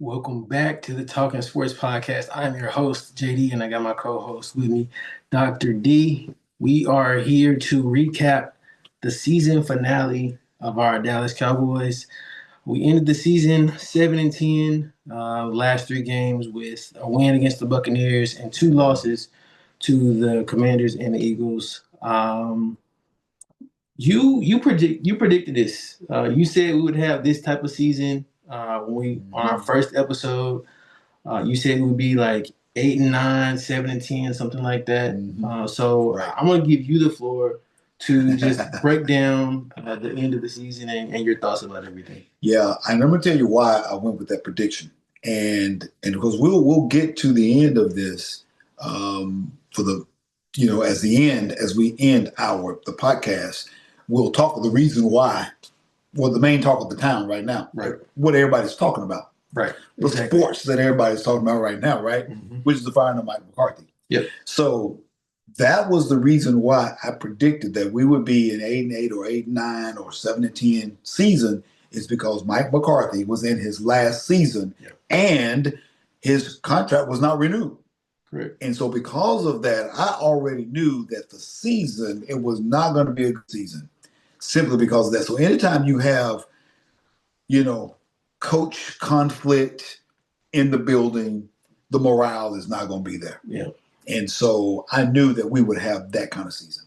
Welcome back to the Talking Sports Podcast. I'm your host, JD, and I got my co-host with me, Dr. D. We are here to recap the season finale of our Dallas Cowboys. We ended the season 7-10, last three games with a win against the Buccaneers and two losses to the Commanders and the Eagles. You predicted this. You said we would have this type of season on our first episode. You said it would be like 8-9, 7-10, something like that. Right. I'm gonna give you the floor to just break down the end of the season and your thoughts about everything. Yeah, and I'm gonna tell you why I went with that prediction, and because we'll get to the end of this for the as we end the podcast, we'll talk the reason why. Well, the main talk of the town right now, Right? What everybody's talking about, Right? The sports that everybody's talking about right now, right? Which is the firing of Mike McCarthy. Yep. So that was the reason why I predicted that we would be an 8-8 or 8-9 or 7-10 season, is because Mike McCarthy was in his last season and his contract was not renewed. Correct. And so because of that, I already knew that the season, it was not going to be a good season simply because of that. So anytime you have, coach conflict in the building, the morale is not going to be there. Yeah. And so I knew that we would have that kind of season.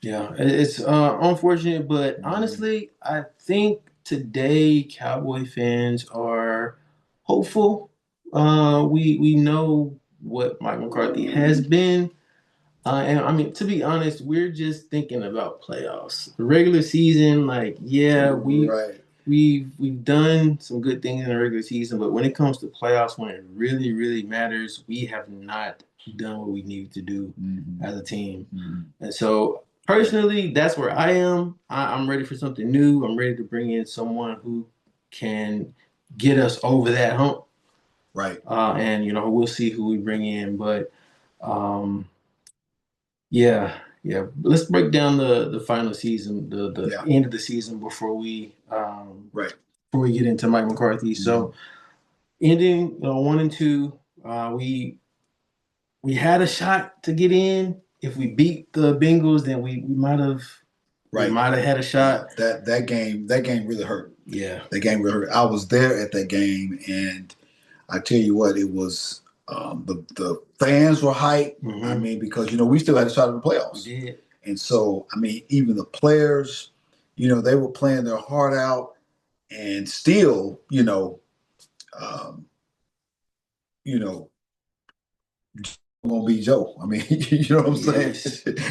Yeah, it's unfortunate, but honestly, I think today Cowboy fans are hopeful. We know what Mike McCarthy has been, and I mean, to be honest, we're just thinking about playoffs. The regular season, we've done some good things in the regular season, but when it comes to playoffs, when it really, really matters, we have not done what we needed to do as a team. And so personally, that's where I am. I'm ready for something new. I'm ready to bring in someone who can get us over that hump. Right. And we'll see who we bring in. But yeah. Let's break down the final season, the end of the season before we before we get into Mike McCarthy. So ending 1-2, we had a shot to get in. If we beat the Bengals, then we might have had a shot. Yeah, that game really hurt. Yeah. That game really hurt. I was there at that game, and I tell you what, it was the fans were hyped. I mean, because we still had a shot at the playoffs. We did. And so, I mean, even the players, they were playing their heart out, and still, gonna be Joe. I mean, you know what I'm saying?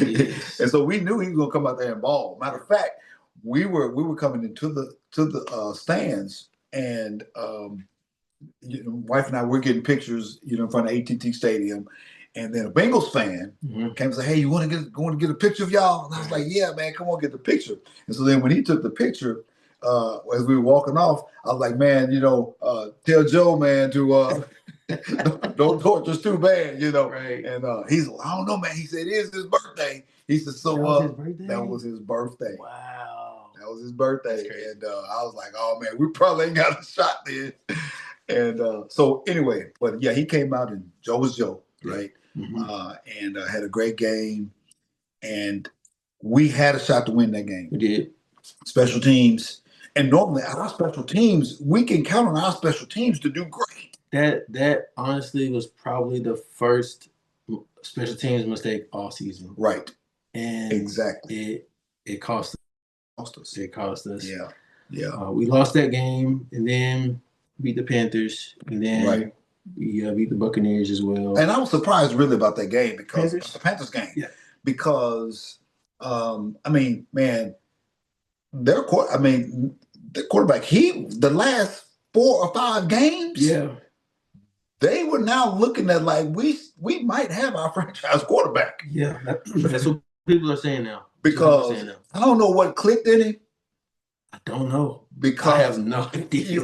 Yes. And so we knew he was gonna come out there and ball. Matter of fact, we were coming into the stands, and wife and I were getting pictures, in front of AT&T Stadium, and then a Bengals fan came and said, "Hey, you want to get a picture of y'all?" And I was like, "Yeah, man, come on, get the picture." And so then when he took the picture, as we were walking off, I was like, "Man, tell Joe, man, to." Don't torture us too bad, Right. And he's like, "I don't know, man." He said, "It is his birthday." He said, "So that was his birthday." Wow. That was his birthday. And I was like, "Oh man, we probably ain't got a shot then." And so anyway, but yeah, he came out and Joe was Joe, right? And had a great game. And we had a shot to win that game. We did. Special teams. And normally our special teams, we can count on our special teams to do great. That honestly was probably the first special teams mistake all season. Right. And exactly. It cost us. It cost us. Yeah. We lost that game and then beat the Panthers and then we beat the Buccaneers as well. And I was surprised really about that game because the Panthers game. Yeah. Because I mean, man, the quarterback, the last 4 or 5 games. Yeah. They were now looking at like we might have our franchise quarterback. Yeah, that's what people are saying now. Because I don't know what clicked in him. I don't know. Because I have no idea.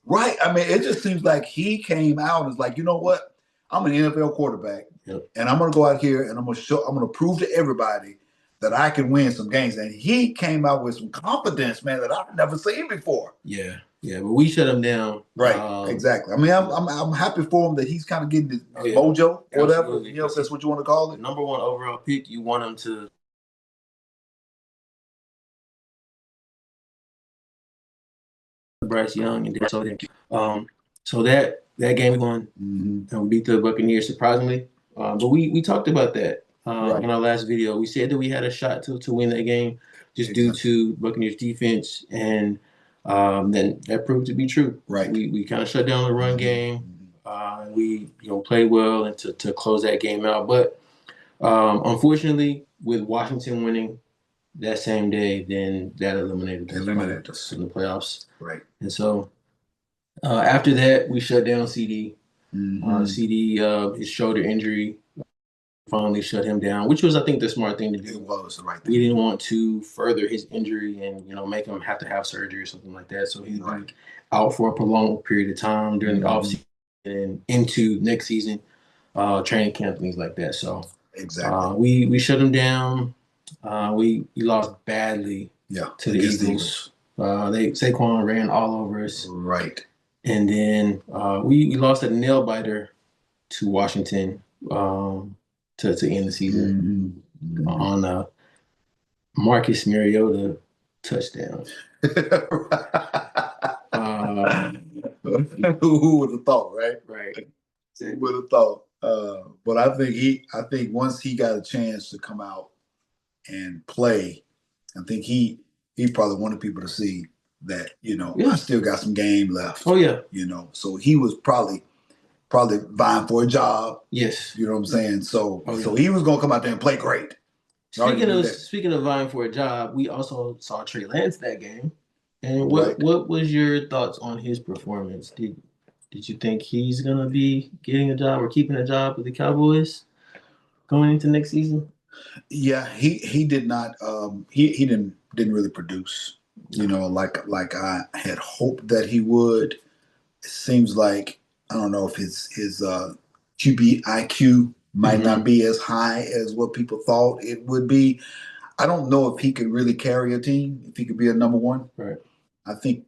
Right. I mean, it just seems like he came out and was like, you know what? I'm an NFL quarterback, and I'm going to go out here and I'm going to prove to everybody that I can win some games. And he came out with some confidence, man, that I've never seen before. Yeah, yeah, but we shut him down. Right, exactly. I mean, I'm happy for him that he's kind of getting his Oh, yeah. mojo, or whatever. Absolutely. You know, if that's what you want to call it. Number one overall pick, you want him to Bryce Young, and so that game we won, and we beat the Buccaneers surprisingly. But we talked about that Right. in our last video. We said that we had a shot to win that game just due to Buccaneers defense, and then that proved to be true. Right. We kind of shut down the run game. We played well and to close that game out. But unfortunately, with Washington winning that same day, then that eliminated us in the playoffs. Right. And so after that, we shut down CD. CD, his shoulder injury, finally shut him down, which was, I think, the smart thing to do. It was the right thing. We didn't want to further his injury and make him have to have surgery or something like that. So he'd be out for a prolonged period of time during the offseason and into next season, training camp, things like that. So we shut him down. We lost badly to the Eagles. Saquon ran all over us. Right. And then we lost a nail biter to Washington to end the season on a Marcus Mariota touchdown. Who would have thought, right? Right. Who would have thought? But I think once he got a chance to come out and play, I think he probably wanted people to see that, I still got some game left. Oh yeah. So he was probably vying for a job. Yes. You know what I'm saying? So so he was gonna come out there and play great. Speaking of vying for a job, we also saw Trey Lance that game. And what was your thoughts on his performance? Did you think he's gonna be getting a job or keeping a job with the Cowboys going into next season? Yeah, he did not. He didn't really produce. Like I had hoped that he would. It seems like I don't know if his QB IQ might not be as high as what people thought it would be. I don't know if he could really carry a team, if he could be a number one. Right. I think,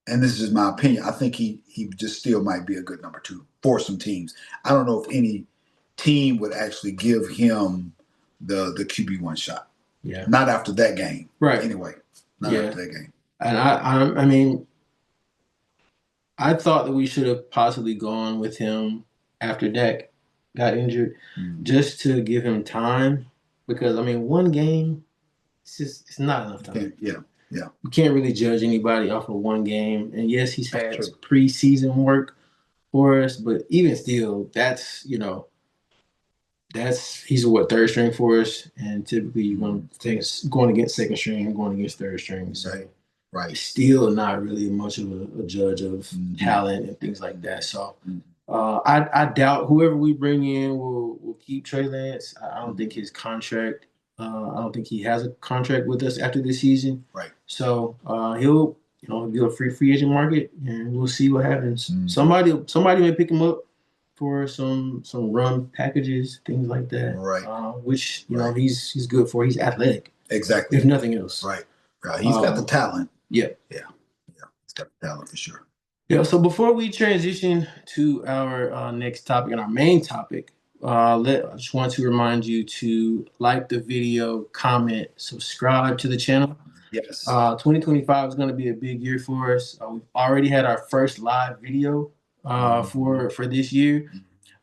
and this is just my opinion, I think he just still might be a good number two for some teams. I don't know if any team would actually give him the QB1 shot. Yeah. Not after that game. Right. Anyway, not after that game. And I mean, I thought that we should have possibly gone with him after Dak got injured just to give him time because, I mean, one game, it's not enough time. Yeah. You can't really judge anybody off of one game. And yes, he's had preseason work for us, but even still, that's he's third string for us, and typically you're going against second string and going against third string. So still not really much of a judge of talent and things like that. So I doubt whoever we bring in will keep Trey Lance. I don't think his contract. I don't think he has a contract with us after this season. Right. So he'll do a free agent market, and we'll see what happens. Somebody may pick him up for some run packages, things like that. Right. Which he's good for. He's athletic. Exactly. If nothing else. Right. He's got the talent. Yeah. He's got the talent for sure. Yeah. So before we transition to our next topic and our main topic, I just want to remind you to like the video, comment, subscribe to the channel. Yes. 2025 is going to be a big year for us. We've already had our first live video for this year.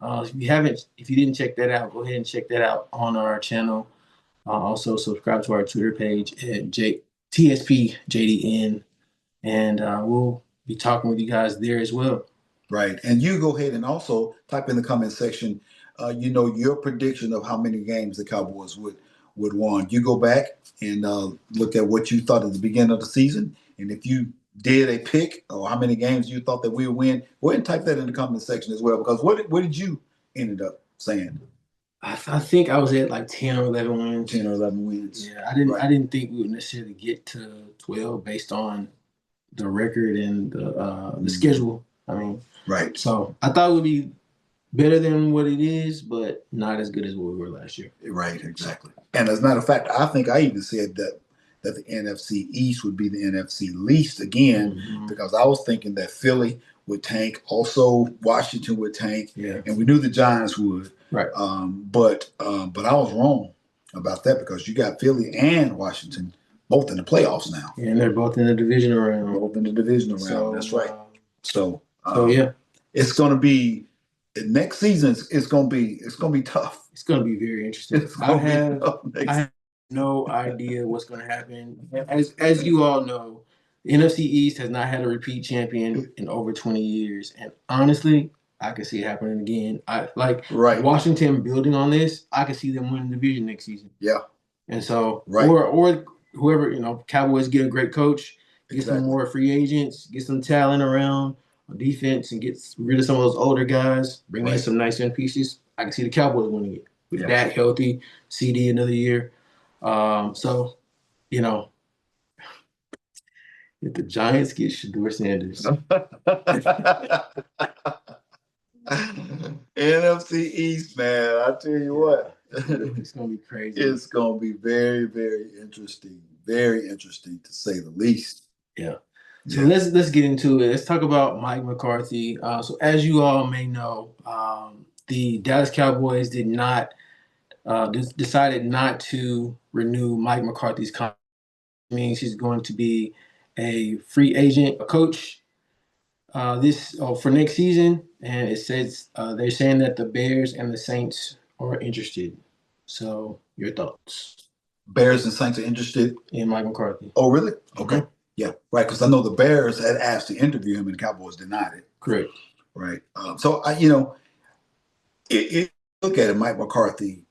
If you didn't check that out, go ahead and check that out on our channel. Also subscribe to our Twitter page at TSPJDN, and we'll be talking with you guys there as well. Right, and you go ahead and also type in the comment section, your prediction of how many games the Cowboys would won. You go back and look at what you thought at the beginning of the season, and if you did a pick or how many games you thought that we would win, go ahead and type that in the comment section as well. Because what did you ended up saying? I think I was at like 10 or 11 wins. 10 or 11 wins. Yeah, I didn't think we would necessarily get to 12 based on the record and the schedule. I mean, so I thought it would be better than what it is, but not as good as what we were last year. Right, exactly. And as a matter of fact, I think I even said that the NFC East would be the NFC least again, because I was thinking that Philly would tank, also Washington would tank, and we knew the Giants would. Right. But I was wrong about that, because you got Philly and Washington both in the playoffs now. Yeah, and they're both in the division round. Both in the division round. So, that's right. So yeah, it's going to be next season. It's going to be tough. It's going to be very interesting. I have no idea what's going to happen. As you all know, the NFC East has not had a repeat champion in over 20 years, and honestly, I could see it happening again. I like Washington building on this. I could see them winning the division next season. Yeah, and so or whoever, Cowboys get a great coach, get some more free agents, get some talent around on defense, and get rid of some of those older guys. Bring in some nice young pieces. I can see the Cowboys winning it with that healthy. CD another year. So, if the Giants get Shedeur Sanders. NFC East, man, I tell you what. It's going to be crazy. It's going to be very, very interesting. Very interesting, to say the least. Yeah. So let's get into it. Let's talk about Mike McCarthy. So as you all may know, the Dallas Cowboys decided not to renew Mike McCarthy's contract. Means he's going to be a free agent, a coach for next season. And it says they're saying that the Bears and the Saints are interested. So your thoughts? Bears and Saints are interested in Mike McCarthy. Oh, really? Okay. Yeah, right. Because I know the Bears had asked to interview him, and the Cowboys denied it. Correct. Right. So look at it, Mike McCarthy.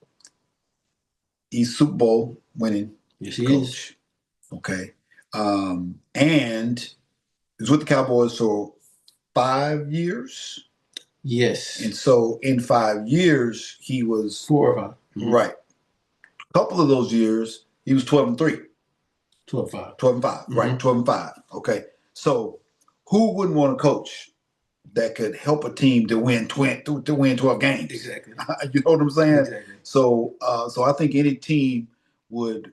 He's Super Bowl winning coach. Okay. And he's with the Cowboys for 5 years. Yes. And so in 5 years, he was 4 or 5. Mm-hmm. Right. A couple of those years, he was 12-3. 12-5. 12-5. Mm-hmm. Right. 12-5. Okay. So who wouldn't want a coach that could help a team to win 12 games? Exactly. You know what I'm saying? Exactly. So I think any team would,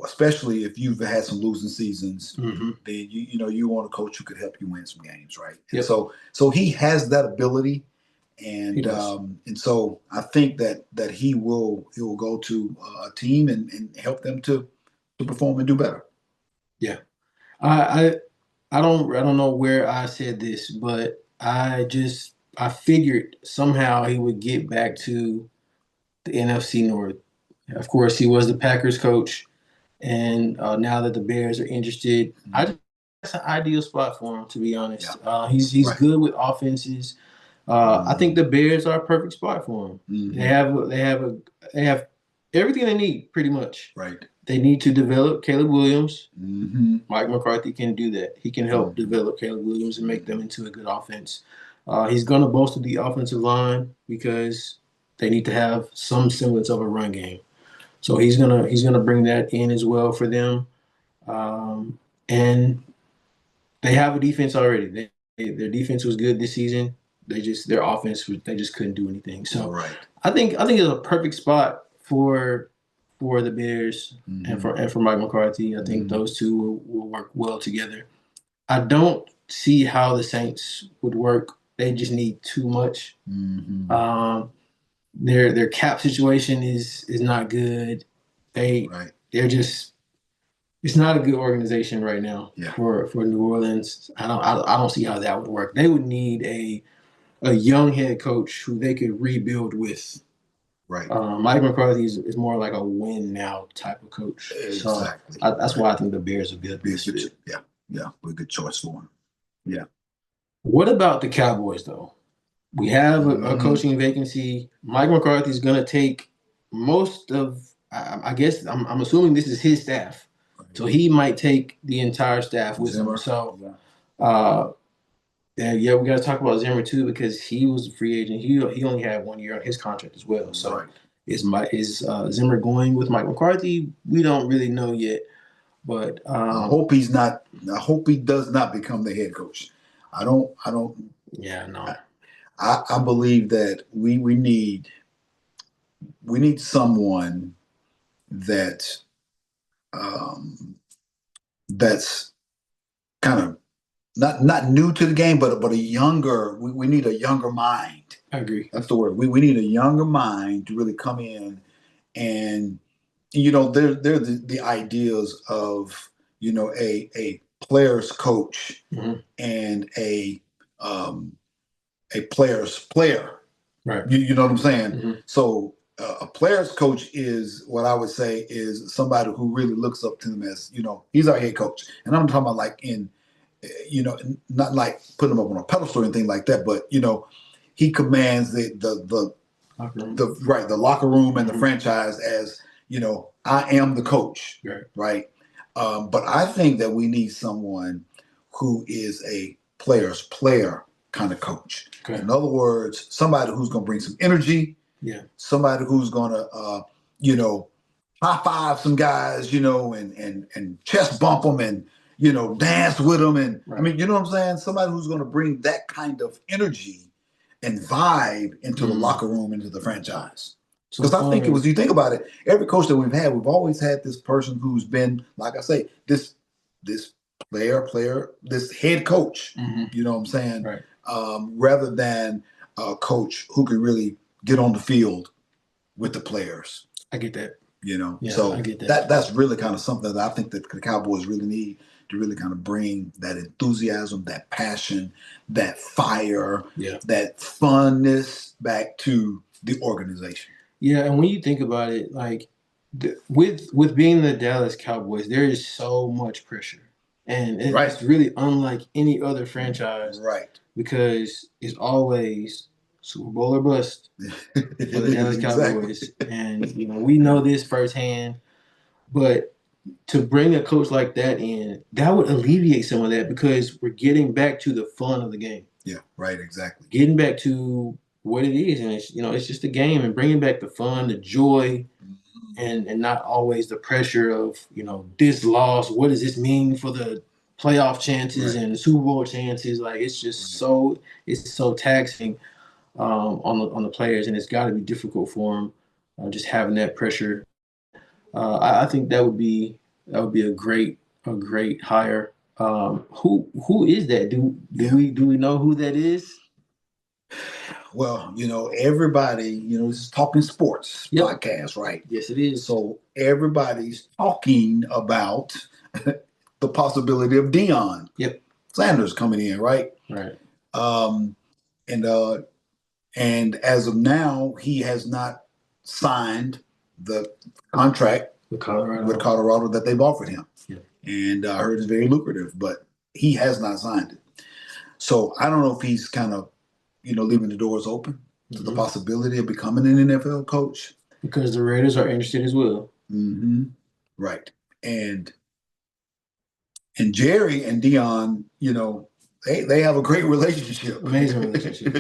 especially if you've had some losing seasons, then you want a coach who could help you win some games, right? Yep. So he has that ability, and so I think that he will go to a team and help them to perform and do better. Yeah, I don't know where I said this, but I figured somehow he would get back to the NFC North. Of course, he was the Packers coach, and now that the Bears are interested, that's an ideal spot for him, to be honest. Yeah. He's good with offenses. I think the Bears are a perfect spot for him. Mm-hmm. They have everything they need, pretty much. Right. They need to develop Caleb Williams. Mm-hmm. Mike McCarthy can do that. He can help develop Caleb Williams and make them into a good offense. He's going to bolster the offensive line because they need to have some semblance of a run game. So he's gonna bring that in as well for them. And they have a defense already. Their defense was good this season. Their offense, they just couldn't do anything. So I think it's a perfect spot for the Bears and for Mike McCarthy. I think those two will work well together. I don't see how the Saints would work. They just need too much. Mm-hmm. Their cap situation is not good. They're just, it's not a good organization right now for New Orleans. I don't see how that would work. They would need a young head coach who they could rebuild with. Right. Mike McCarthy is more like a win now type of coach. Exactly. So that's why I think the Bears would be a good fit. Yeah, a good choice for him. Yeah. What about the Cowboys though? We have a coaching vacancy. Mike McCarthy is going to take most of. I guess I'm assuming this is his staff, so he might take the entire staff with him. So, we got to talk about Zimmer too because he was a free agent. He only had 1 year on his contract as well. So, is Zimmer going with Mike McCarthy? We don't really know yet, but I hope he's not. I hope he does not become the head coach. I don't. Yeah, no. I believe that we need someone that that's kind of not new to the game, but a younger. We need a younger mind. I agree. That's the word. We need a younger mind to really come in and they're the ideas of a player's coach Mm-hmm. and a player's player. Right. You know what I'm saying? Mm-hmm. So a player's coach is what I would say is somebody who really looks up to them as he's our head coach, and I'm talking about like in not like putting him up on a pedestal or anything like that, but he commands the the locker room and the franchise as I am the coach, right? But I think that we need someone who is a player's player kind of coach. Okay. In other words, somebody who's going to bring some energy. Yeah. Somebody who's going to high five some guys, and chest bump them and dance with them, and I mean, you know what I'm saying? Somebody who's going to bring that kind of energy and vibe into the locker room, into the franchise. Because I think you think about it, every coach that we've had, we've always had this person who's been, like I say, this player, this head coach. Mm-hmm. You know what I'm saying? Right. Rather than a coach who can really get on the field with the players. I get that. Yeah, so I get that's really kind of something that I think that the Cowboys really need to really kind of bring that enthusiasm, that passion, that fire, that funness back to the organization. Yeah, and when you think about it, like with being the Dallas Cowboys, there is so much pressure, and it's really unlike any other franchise, right? Because it's always Super Bowl or bust for the Dallas Cowboys, and we know this firsthand. But to bring a coach like that in, that would alleviate some of that because we're getting back to the fun of the game. Yeah, right, exactly. Getting back to what it is, and it's just a game, and bringing back the fun, the joy, and not always the pressure of this loss. What does this mean for the playoff chances and the Super Bowl chances? Like it's just it's so taxing on the players, and it's got to be difficult for them just having that pressure. I think that would be a great hire. Who is that? Do we know who that is? Well, everybody, this is Talking Sports podcast, right? Yes, it is. So everybody's talking about the possibility of Deion Sanders coming in, right? Right. And as of now, he has not signed the contract with Colorado that they've offered him. Yeah. And I heard it's very lucrative, but he has not signed it. So I don't know if he's kind of, leaving the doors open to the possibility of becoming an NFL coach. Because the Raiders are interested as well. Mm-hmm. Right. And Jerry and Deion, they have a great relationship. Amazing relationship.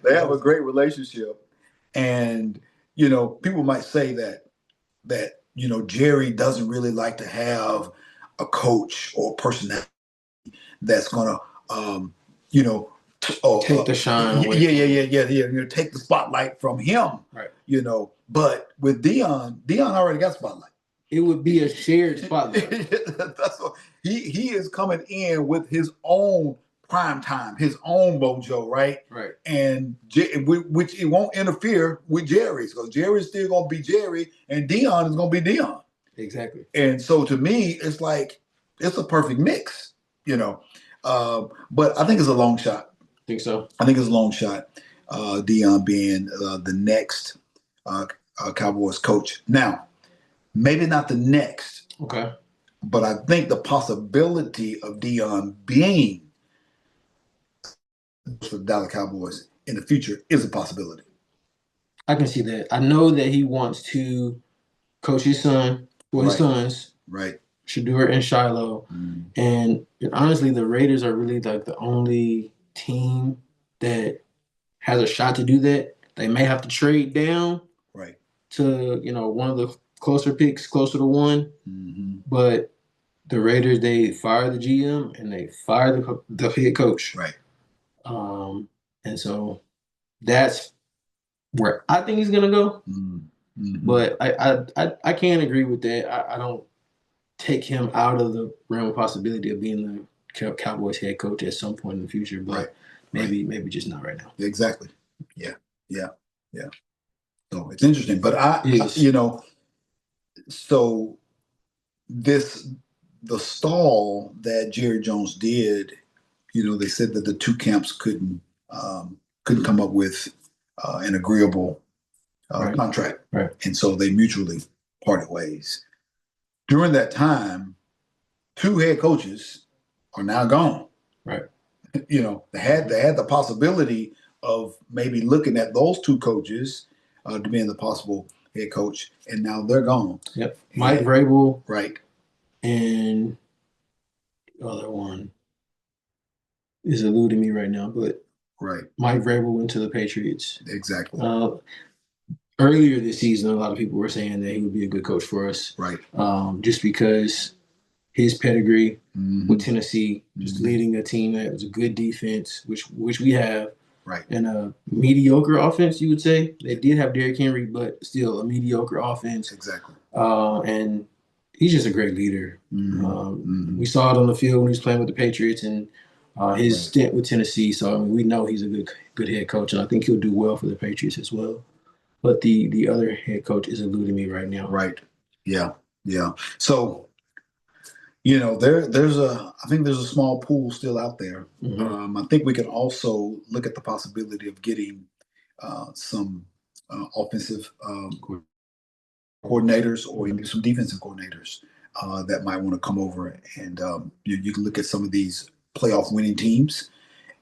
They have a great relationship. And, people might say that Jerry doesn't really like to have a coach or personality that's going to, take the shine away. Yeah. Take the spotlight from him. Right. But with Deion already got spotlight. It would be a shared spotlight. That's what, he is coming in with his own prime time, his own mojo, right? Right. And which it won't interfere with Jerry's, because Jerry's still gonna be Jerry, and Deion is gonna be Deion. Exactly. And so to me, it's like it's a perfect mix, But I think it's a long shot. Think so? I think it's a long shot. Deion being the next Cowboys coach. Now, maybe not the next. Okay. But I think the possibility of Deion being for the Dallas Cowboys in the future is a possibility. I can see that. I know that he wants to coach his son, his sons. Right. Shedeur and Shiloh. Mm. And honestly, the Raiders are really like the only team that has a shot to do that. They may have to trade down to, one of the closer picks, closer to one. Mm-hmm. But the Raiders, they fire the GM and they fire the head coach. Right. And so that's where I think he's going to go. Mm. But I can't agree with that. I don't take him out of the realm of possibility of being the Cowboys head coach at some point in the future, but maybe just not right now. Exactly. Yeah. So it's interesting, but so the stall that Jerry Jones did, they said that the two camps couldn't come up with an agreeable contract, and so they mutually parted ways. During that time, two head coaches are now gone. Right. They had the possibility of maybe looking at those two coaches to being the possible head coach, and now they're gone. Yep. Mike Vrabel. Right. And the other one is eluding me right now, but Mike Vrabel went to the Patriots. Exactly. Earlier this season, a lot of people were saying that he would be a good coach for us. Right. Just because his pedigree with Tennessee, just leading a team that was a good defense, which we have, and a mediocre offense, you would say. They did have Derrick Henry, but still a mediocre offense. Exactly. And he's just a great leader. We saw it on the field when he was playing with the Patriots and his stint with Tennessee. So we know he's a good head coach, and I think he'll do well for the Patriots as well. But the other head coach is eluding me right now. Right. Yeah. So, I think there's a small pool still out there. I think we can also look at the possibility of getting some offensive coordinators or even some defensive coordinators that might want to come over, and you can look at some of these playoff winning teams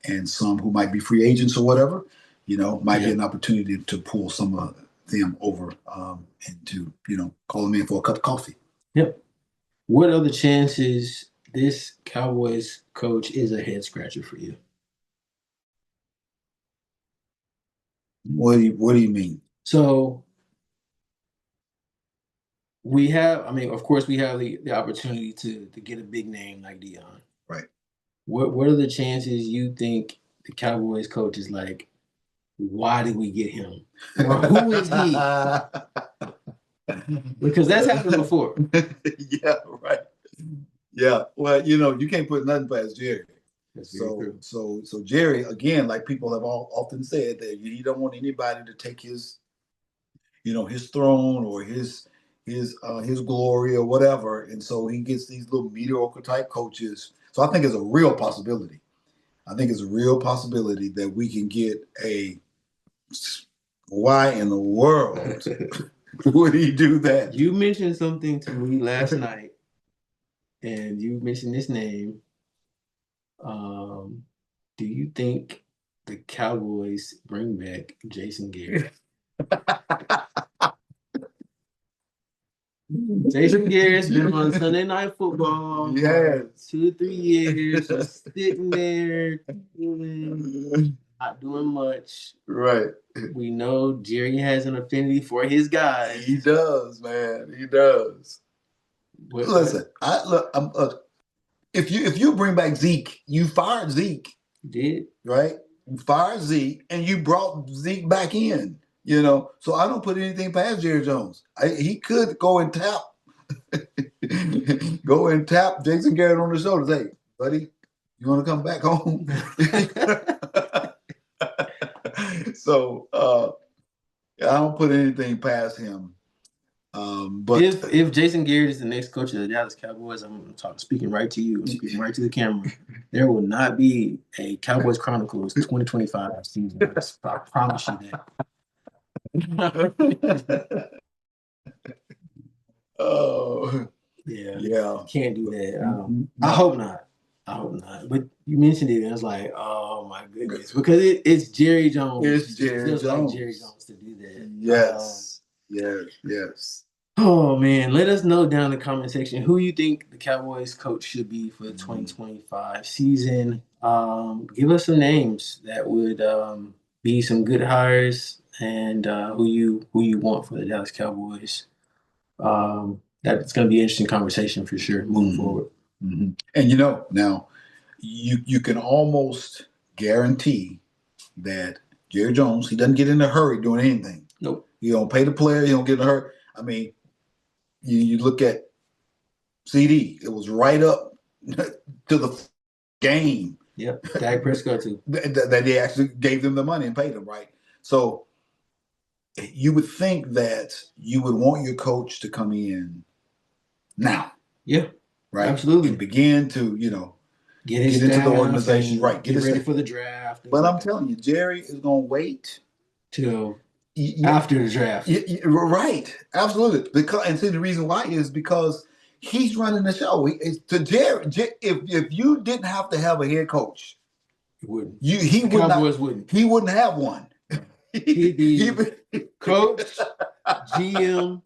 and some who might be free agents or whatever. Might be an opportunity to pull some of them over and to call them in for a cup of coffee. Yep. What are the chances this Cowboys coach is a head scratcher for you? What do you mean? So we have, of course, we have the opportunity to get a big name like Dion. Right. What are the chances you think the Cowboys coach is like, why did we get him? Or who is he? Because that's happened before. Yeah, right. Yeah. Well, you can't put nothing past Jerry. So Jerry, again, like people have often said, that he don't want anybody to take his throne or his glory or whatever, and so he gets these little mediocre type coaches. So I think it's a real possibility. That we can get a. Why in the world would he do that? You mentioned something to me last night, and you mentioned this name. Do you think the Cowboys bring back Jason Garrett? Jason Garrett's been on Sunday Night Football for 2-3 years, just sitting there, not doing much. Right. We know Jerry has an affinity for his guys. He does, man. He does. Listen, if you bring back Zeke, you fired Zeke. You did. Right? You fired Zeke and you brought Zeke back in. So I don't put anything past Jerry Jones. He could go and tap Jason Garrett on the shoulder. Say, buddy, you want to come back home? So I don't put anything past him. But if Jason Garrett is the next coach of the Dallas Cowboys, I'm speaking right to you, speaking right to the camera. There will not be a Cowboys Chronicles 2025 season. I promise you that. Oh, yeah. Can't do that. I hope not. But you mentioned it, and I was like, oh my goodness, because it's Jerry Jones. It's Jerry Jones. Like Jerry Jones to do that. Yes. Yes. Oh man, let us know down in the comment section who you think the Cowboys coach should be for the 2025 season. Give us some names that would be some good hires, and who you want for the Dallas Cowboys. That's going to be an interesting conversation for sure moving forward. And now you can almost guarantee that Jerry Jones, he doesn't get in a hurry doing anything. Nope. You don't pay the player. You don't get hurt. I mean, you look at CD. It was right up to the game. Yep. Dak Prescott too. That they actually gave them the money and paid them, right? So you would think that you would want your coach to come in now. Yeah. Right. Absolutely. And begin to, get into the organization. Right. Get ready for the draft. But I'm telling you, Jerry is going to wait till after the draft. Right. Absolutely. And see, the reason why is because he's running the show. To Jerry, if you didn't have to have a head coach, he wouldn't. Cowboys wouldn't. He wouldn't have one. He'd be coach, GM,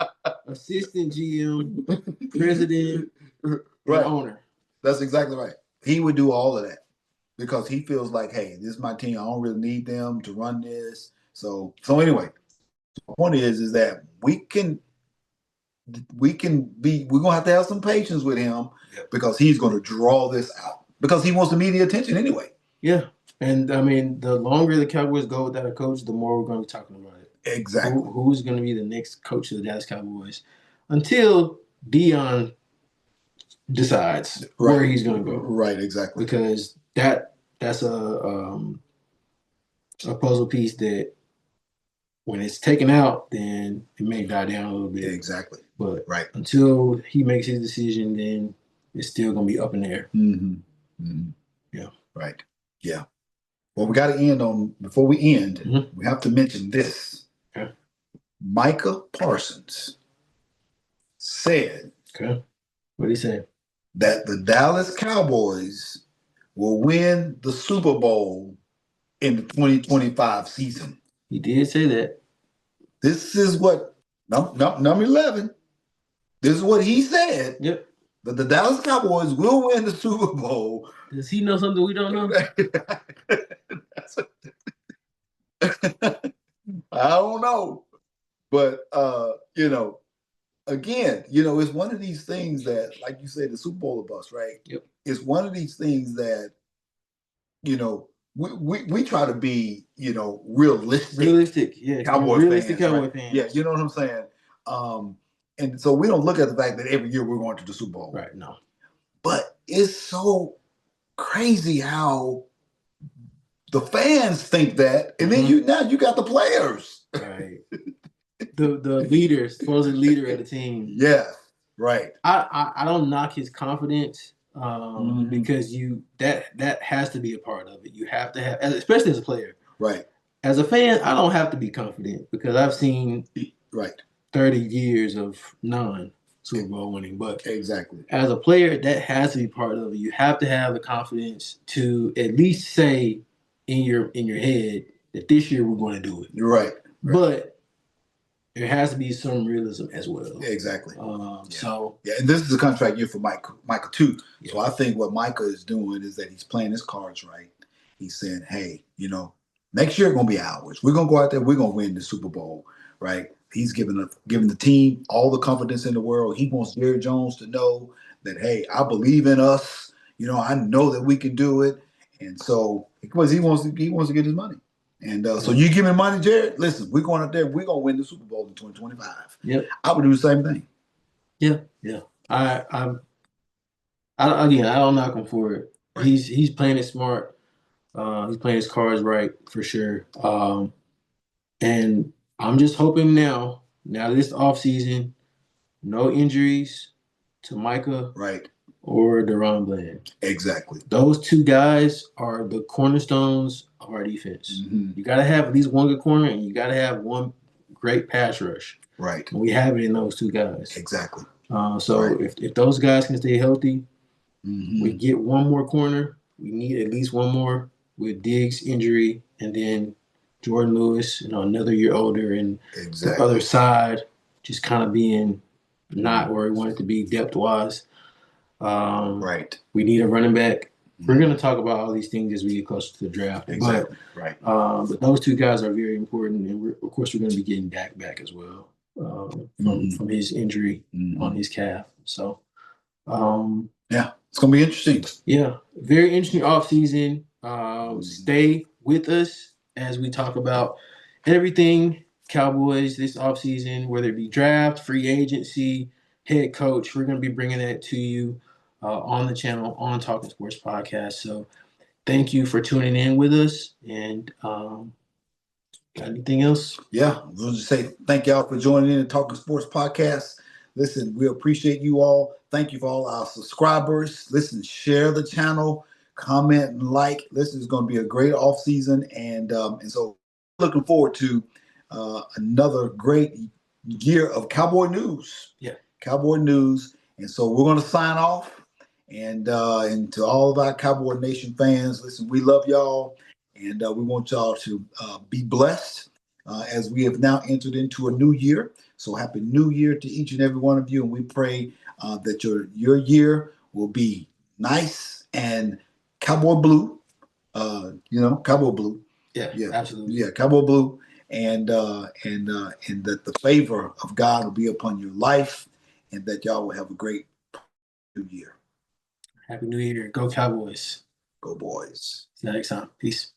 assistant GM, president, right. and owner. That's exactly right. He would do all of that because he feels like, hey, this is my team. I don't really need them to run this. So anyway, the point is that we're gonna have to have some patience with him because he's gonna draw this out because he wants the media attention anyway. Yeah. And I mean, the longer the Cowboys go without a coach, the more we're going to be talking about it. Exactly. Who's going to be the next coach of the Dallas Cowboys until Dion decides where he's going to go. Right. Exactly. Because that's a puzzle piece that when it's taken out, then it may die down a little bit. Exactly. But until he makes his decision, then it's still going to be up in the air. Mm-hmm. Mm-hmm. Yeah. Right. Yeah. Well, we got to end on, before we end, we have to mention this. Okay. Micah Parsons said. Okay. What did he say? That the Dallas Cowboys will win the Super Bowl in the 2025 season. He did say that. This is what, number 11, this is what he said. Yep. That the Dallas Cowboys will win the Super Bowl. Does he know something we don't know? I don't know. But, again, it's one of these things that, like you said, the Super Bowl of us, right? Yep. It's one of these things that, we try to be, realistic. Realistic, yeah. Realistic Cowboy fans. Yeah, you know what I'm saying? And so we don't look at the fact that every year we're going to the Super Bowl. Right, no. But it's so crazy how the fans think that, and then you got the players. Right. the leader, supposed leader of the team. Yeah, right. I don't knock his confidence because that has to be a part of it. You have to have, especially as a player. Right. As a fan, I don't have to be confident because I've seen 30 years of non-Super Bowl winning. But exactly, as a player, that has to be part of it. You have to have the confidence to at least say in your head that this year we're going to do it. Right. But there has to be some realism as well. Exactly. So and this is a contract year for Micah too. Yeah. So I think what Micah is doing is that he's playing his cards right. He's saying, hey, next year going to be ours. We're going to go out there. We're going to win the Super Bowl, right? He's giving the team all the confidence in the world. He wants Jerry Jones to know that, hey, I believe in us. I know that we can do it. And so, because he wants to get his money. And so you give me money, Jared. Listen, we're going out there. We're going to win the Super Bowl in 2025. Yep. I would do the same thing. Yeah. I don't knock him for it. Right. He's playing it smart. He's playing his cards right for sure. And I'm just hoping now this offseason, no injuries to Micah. Right. Or Deron Bland. Exactly. Those two guys are the cornerstones of our defense. Mm-hmm. You got to have at least one good corner, and you got to have one great pass rush. Right. And we have it in those two guys. Exactly. If those guys can stay healthy, we get one more corner. We need at least one more with Diggs' injury, and then Jordan Lewis, another year older, and the other side just kind of being not where we want it to be depth-wise. Right. We need a running back. We're going to talk about all these things as we get closer to the draft. Exactly. But those two guys are very important, and of course we're going to be getting Dak back as well from his injury on his calf. So, it's going to be interesting. Yeah, very interesting offseason. Stay with us as we talk about everything Cowboys this offseason, whether it be draft, free agency, head coach. We're going to be bringing that to you on the channel on Talking Sports Podcast. So thank you for tuning in with us. And got anything else? Yeah, we'll just say thank y'all for joining in the Talking Sports Podcast. Listen, we appreciate you all. Thank you for all our subscribers. Listen, share the channel, comment and like. Listen, it's going to be a great off season, and so looking forward to another great year of Cowboy news. Yeah, Cowboy news, and so we're going to sign off. And to all of our Cowboy Nation fans, listen, we love y'all, and we want y'all to be blessed as we have now entered into a new year. So happy New Year to each and every one of you, and we pray that your year will be nice and Cowboy blue. Cowboy blue. yeah, absolutely. Yeah, Cowboy blue, and that the favor of God will be upon your life, and that y'all will have a great new year. Happy New Year. Go Cowboys. Go boys. See you next time. Peace.